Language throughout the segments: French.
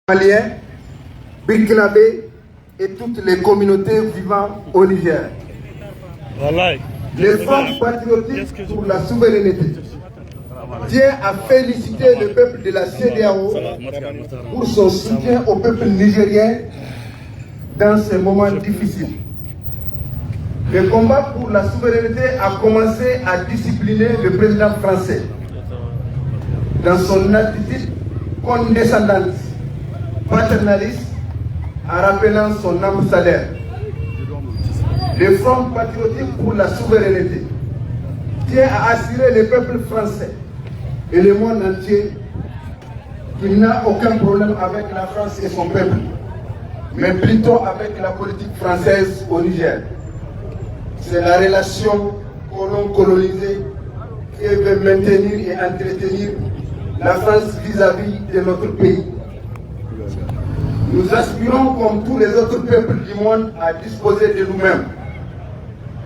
Maliens, Burkinabés et toutes les communautés vivant au Niger. Le Front patriotique pour la souveraineté tient à féliciter le peuple de la CEDEAO pour son soutien au peuple nigérien dans ces moments difficiles. Le combat pour la souveraineté a commencé à discipliner le président français dans son attitude condescendante, paternaliste, en rappelant son âme salaire. Le Front patriotique pour la souveraineté tient à assurer le peuple français et le monde entier qu'il n'a aucun problème avec la France et son peuple, mais plutôt avec la politique française au Niger. C'est la relation colon-colonisée qui veut maintenir et entretenir la France vis-à-vis de notre pays. Nous aspirons, comme tous les autres peuples du monde, à disposer de nous-mêmes,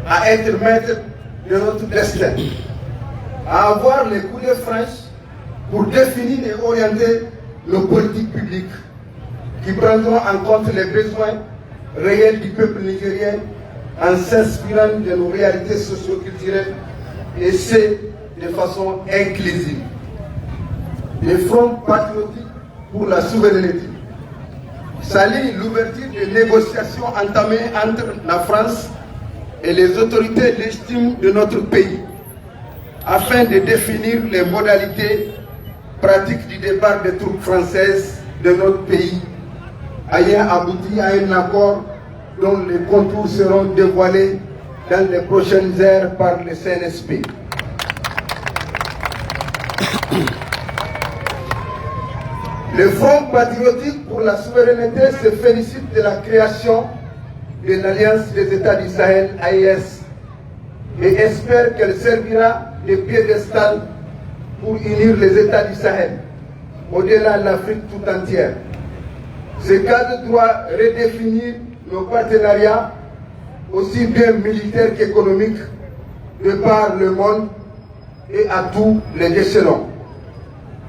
à être maîtres de notre destin, à avoir les coulées franches pour définir et orienter nos politiques publiques qui prendront en compte les besoins réels du peuple nigérien en s'inspirant de nos réalités socio-culturelles et c'est de façon inclusive. Le Front patriotique pour la souveraineté salue l'ouverture des négociations entamées entre la France et les autorités légitimes de notre pays afin de définir les modalités pratiques du départ des troupes françaises de notre pays, ayant abouti à un accord dont les contours seront dévoilés dans les prochaines heures par le CNSP. Le Front patriotique pour la souveraineté se félicite de la création de l'Alliance des États du Sahel, AES, et espère qu'elle servira de piédestal pour unir les États du Sahel, au-delà de l'Afrique tout entière. Ce cadre doit redéfinir nos partenariats, aussi bien militaires qu'économiques, de par le monde et à tous les échelons.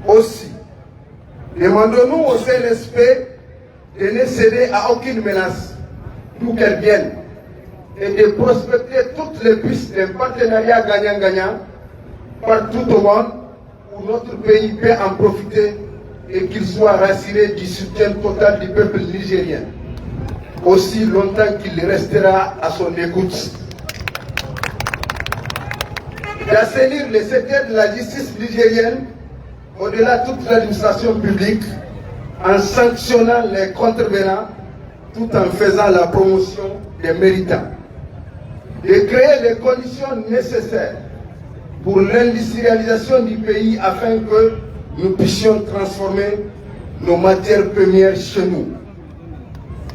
Aussi, demandons-nous au CNSP de ne céder à aucune menace, d'où qu'elle vienne, et de prospecter toutes les pistes d'un partenariat gagnant-gagnant partout au monde où notre pays peut en profiter et qu'il soit rassuré du soutien total du peuple nigérien, aussi longtemps qu'il restera à son écoute. D'assainir le secteur de la justice nigérienne au-delà de toute l'administration publique en sanctionnant les contrevenants tout en faisant la promotion des méritants. De créer les conditions nécessaires pour l'industrialisation du pays afin que nous puissions transformer nos matières premières chez nous.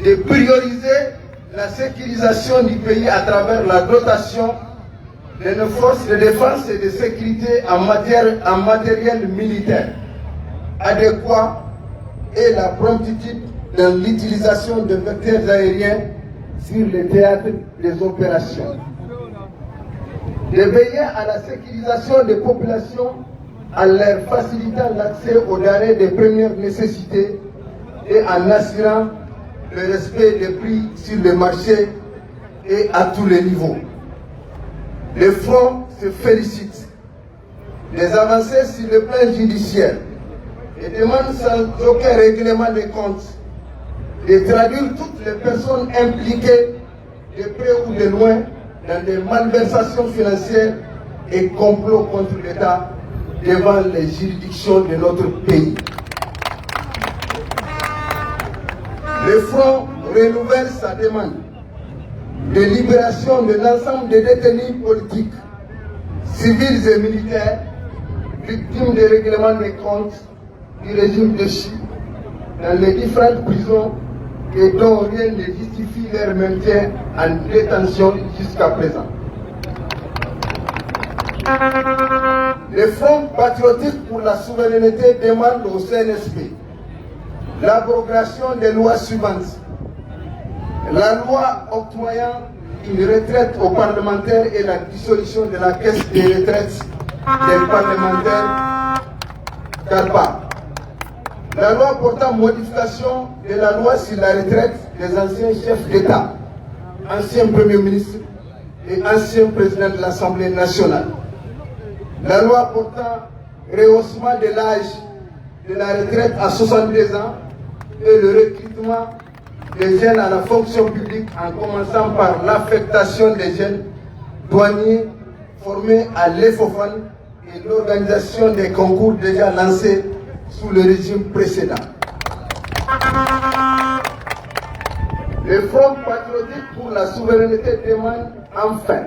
De prioriser la sécurisation du pays à travers la dotation de nos forces de défense et de sécurité en matériel militaire adéquat et la promptitude dans l'utilisation de vecteurs aériens sur les théâtres des opérations. De veiller à la sécurisation des populations en leur facilitant l'accès aux denrées de première nécessité et en assurant le respect des prix sur le marché et à tous les niveaux. Le Front se félicite des avancées sur le plan judiciaire et demande sans aucun règlement de compte de traduire toutes les personnes impliquées de près ou de loin dans des malversations financières et complots contre l'État devant les juridictions de notre pays. Le Front renouvelle sa demande de libération de l'ensemble des détenus politiques, civils et militaires, victimes des règlements des comptes du régime de Chine dans les différentes prisons et dont rien ne justifie leur maintien en détention jusqu'à présent. Le Front patriotique pour la souveraineté demande au CNSP l'abrogation des lois suivantes. La loi octroyant une retraite aux parlementaires et la dissolution de la caisse des retraites des parlementaires CARPA. La loi portant modification de la loi sur la retraite des anciens chefs d'État, anciens premiers ministres et anciens présidents de l'Assemblée nationale. La loi portant rehaussement de l'âge de la retraite à 62 ans et le recrutement des jeunes à la fonction publique en commençant par l'affectation des jeunes douaniers formés à l'EFOFAN et l'organisation des concours déjà lancés sous le régime précédent. Le Front patriotique pour la souveraineté demande enfin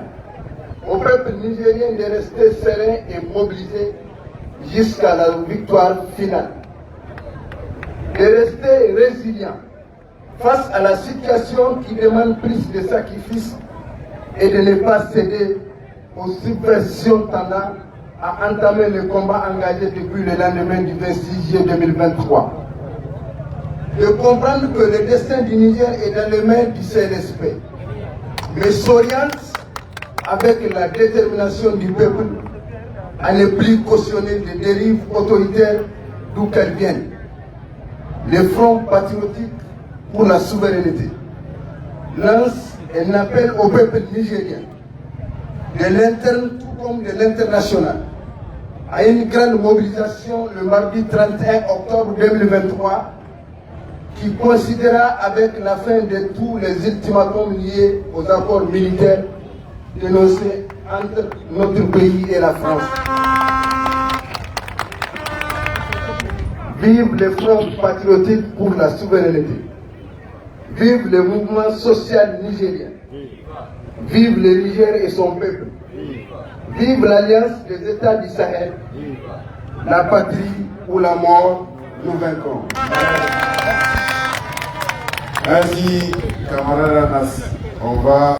au peuple nigérien de rester serein et mobilisé jusqu'à la victoire finale. De rester résilient face à la situation qui demande plus de sacrifices et de ne pas céder aux subversions tendant à entamer le combat engagé depuis le lendemain du 26 juillet 2023. De comprendre que le destin du Niger est dans les mains du CNSP, mais s'oriente avec la détermination du peuple à ne plus cautionner des dérives autoritaires d'où qu'elles viennent. Le Front patriotique pour la souveraineté lance un appel au peuple nigérien, de l'interne tout comme de l'international, à une grande mobilisation le mardi 31 octobre 2023 qui coïncidera avec la fin de tous les ultimatums liés aux accords militaires dénoncés entre notre pays et la France. Vive le Front patriotique pour la souveraineté. Vive le mouvement social nigérien. Vive le Niger et son peuple. Vive l'Alliance des États du Sahel. La patrie ou la mort, nous vaincrons. Merci, camarade Anas. On va